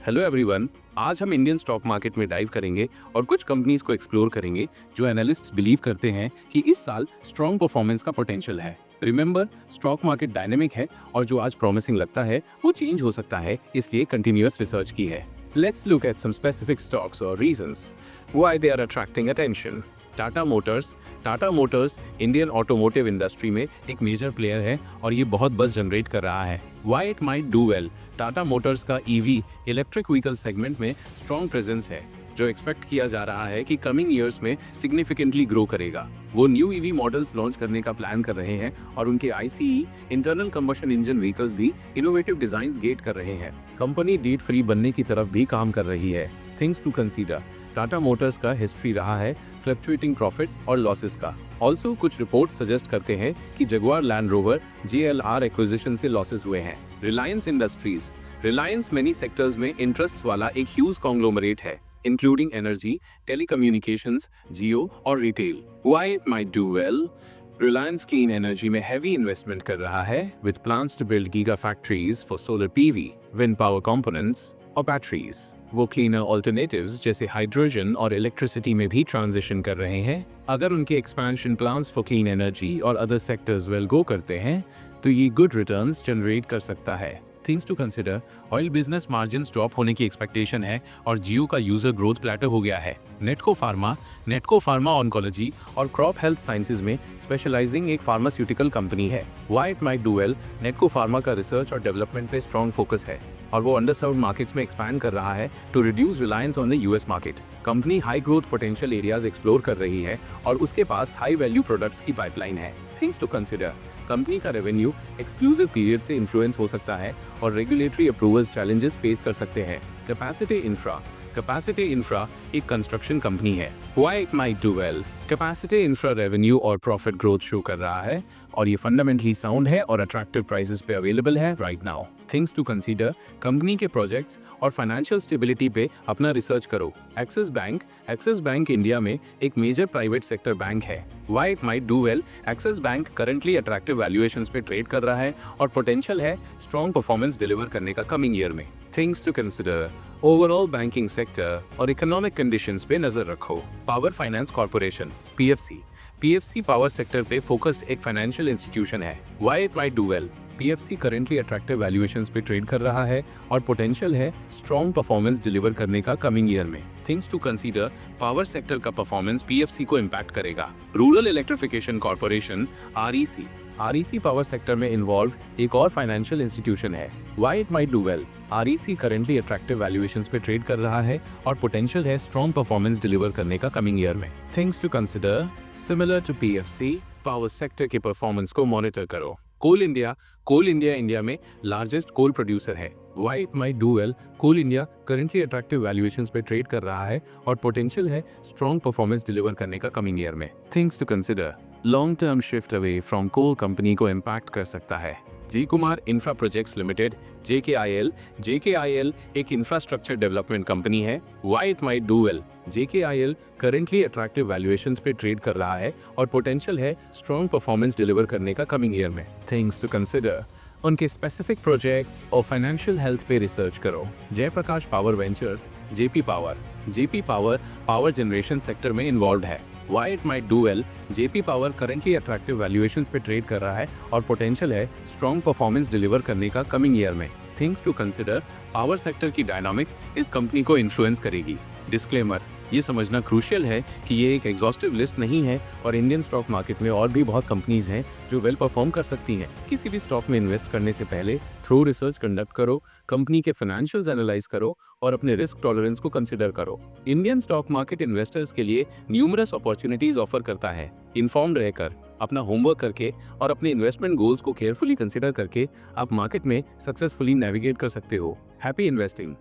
Hello everyone. आज हम Indian stock market में डाइव करेंगे और कुछ कंपनीज को एक्सप्लोर करेंगे जो एनालिस्ट्स बिलीव करते हैं कि इस साल स्ट्रॉन्ग परफॉर्मेंस का पोटेंशियल है। रिमेंबर, स्टॉक मार्केट डायनेमिक है और जो आज प्रॉमिसिंग लगता है वो चेंज हो सकता है, इसलिए कंटिन्यूअस रिसर्च की है। Let's look at some specific stocks और reasons why they are attracting attention. Tata motors Indian automotive industry में एक मेजर प्लेयर है और ये बहुत बज़ जनरेट कर रहा है। Why it might do well? Tata motors का EV इलेक्ट्रिक व्हीकल सेगमेंट में स्ट्रॉन्ग प्रेजेंस है, जो एक्सपेक्ट किया जा रहा है कि कमिंग ईयर्स में सिग्निफिकेंटली ग्रो करेगा। वो न्यू EV मॉडल्स लॉन्च करने का प्लान कर रहे हैं और उनके ICE internal combustion engine vehicles भी इनोवेटिव डिजाइन्स गेट कर रहे हैं। कंपनी डेट फ्री बनने की तरफ भी काम कर रही है। Things to consider. Tata motors का हिस्ट्री रहा है फ्लक्चुएटिंग प्रॉफिट्स और लॉसेस का। ऑल्सो कुछ रिपोर्ट सजेस्ट करते हैं कि Jaguar Land Rover JLR acquisition से लॉसेस हुए हैं। रिलायंस मेनी सेक्टर्स में इंटरेस्ट वाला एक ह्यूज कॉन्ग्लोमरेट है, इंक्लूडिंग एनर्जी, टेलीकम्युनिकेशंस, जियो और रिटेल। Why it might do well? Reliance clean energy में हैवी इन्वेस्टमेंट कर रहा है with plans to build giga factories for solar PV, wind power components और बैटरीज। वो क्लीनर ऑल्टरनेटिव्स जैसे हाइड्रोजन और इलेक्ट्रिसिटी में भी ट्रांजिशन कर रहे हैं। अगर उनके expansion plans for clean energy और अदर सेक्टर्स वेल गो करते हैं तो ये गुड रिटर्न्स जनरेट कर सकता है। Things to consider. Oil business margins drop होने की एक्सपेक्टेशन है और जियो का यूजर ग्रोथ प्लेटो हो गया है। नेटको फार्मा ऑन्कोलॉजी और क्रॉप हेल्थ साइंसेज में स्पेशलाइजिंग एक फार्मास्यूटिकल कंपनी है। Why it might do well? नेटको pharma का रिसर्च और डेवलपमेंट पे स्ट्रॉन्ग फोकस है और वो अंडरसर्व्ड मार्केट्स में एक्सपैंड कर रहा है to reduce reliance on the US market. Company high growth potential areas explore कर रही है और उसके पास हाई वैल्यू प्रोडक्ट्स की पाइपलाइन है। Things to consider. कंपनी का रेवेन्यू एक्सक्लूसिव पीरियड से इन्फ्लुएंस हो सकता है और रेगुलेटरी अप्रूवल्स चैलेंजेस फेस कर सकते हैं। कैपेसिटी इंफ्रा एक कंस्ट्रक्शन कंपनी है। Why it might do well? Capacity infra revenue और प्रॉफिट ग्रोथ शो कर रहा है और ये फंडामेंटली साउंड है और अट्रैक्टिव प्राइसेस पे अवेलेबल है right now. Things to consider. Company के प्रोजेक्ट्स और फाइनेंशियल स्टेबिलिटी पे अपना रिसर्च करो। एक्सिस बैंक इंडिया में एक मेजर प्राइवेट सेक्टर बैंक है। Why it might do well? Axis bank currently attractive valuations पे ट्रेड कर रहा है और पोटेंशियल है स्ट्रॉन्ग परफॉर्मेंस डिलीवर करने का कमिंग ईयर में। Things to consider. Overall banking sector और इकोनॉमिक कंडीशंस पे नजर रखो। Power finance corporation PFC power sector पे फोकस्ड एक फाइनेंशियल इंस्टीट्यूशन है। Why it might do well? PFC currently attractive valuations पे ट्रेड कर रहा है और पोटेंशियल है स्ट्रॉन्ग परफॉर्मेंस डिलीवर करने का कमिंग ईयर में। Things to consider. Power sector का परफॉर्मेंस PFC को इम्पैक्ट करेगा। Rural electrification corporation REC power sector में इन्वॉल्व एक और फाइनेंशियल इंस्टीट्यूशन है। Why it might do well? REC currently attractive valuations पे ट्रेड कर रहा है और पोटेंशियल है स्ट्रॉन्ग परफॉर्मेंस डिलीवर करने का कमिंग ईयर में। Things to consider. Similar to PFC, power sector के परफॉर्मेंस को मॉनिटर करो। कोल इंडिया इंडिया में लार्जेस्ट कोल प्रोड्यूसर है। Why it might do well? Coal India currently attractive valuations पे trade कर रहा है और पोटेंशियल है स्ट्रॉन्ग परफॉर्मेंस डिलीवर करने का कमिंग ईयर में। Things to consider. Long term shift away from coal company को इम्पैक्ट कर सकता है। G Kumar infra projects limited JKIL एक इंफ्रास्ट्रक्चर डेवलपमेंट कंपनी है। Why it might do well? JKIL currently attractive valuations पे ट्रेड कर रहा है और पोटेंशियल है स्ट्रॉन्ग परफॉर्मेंस डिलीवर करने का कमिंग ईयर में। Things to consider. उनके स्पेसिफिक प्रोजेक्ट्स और फाइनेंशियल हेल्थ पे रिसर्च करो। Jaiprakash power ventures JP power power generation sector में इन्वॉल्व है। Why it might do well? JP power currently attractive valuations पे ट्रेड कर रहा है और पोटेंशियल है स्ट्रॉन्ग परफॉर्मेंस डिलीवर करने का कमिंग ईयर में। Things to consider. Power sector की डायनामिक्स इस कंपनी को इन्फ्लुएंस करेगी। डिस्क्लेमर, ये समझना क्रूशियल है कि ये एक एग्जॉस्टिव लिस्ट नहीं है और इंडियन स्टॉक मार्केट में और भी बहुत कंपनीज हैं जो वेल परफॉर्म कर सकती हैं। किसी भी स्टॉक में इन्वेस्ट करने से पहले थ्रो रिसर्च कंडक्ट करो, कंपनी के फाइनेंशियल्स एनालाइज करो और अपने रिस्क टॉलरेंस को कंसिडर करो। इंडियन स्टॉक मार्केट इन्वेस्टर्स के लिए न्यूमरस अपॉर्चुनिटीज ऑफर करता है। इन्फॉर्म्ड रहकर, अपना होमवर्क करके और अपने इन्वेस्टमेंट गोल्स को केयरफुली कंसिडर करके आप मार्केट में सक्सेसफुली नेविगेट कर सकते हो। Happy investing.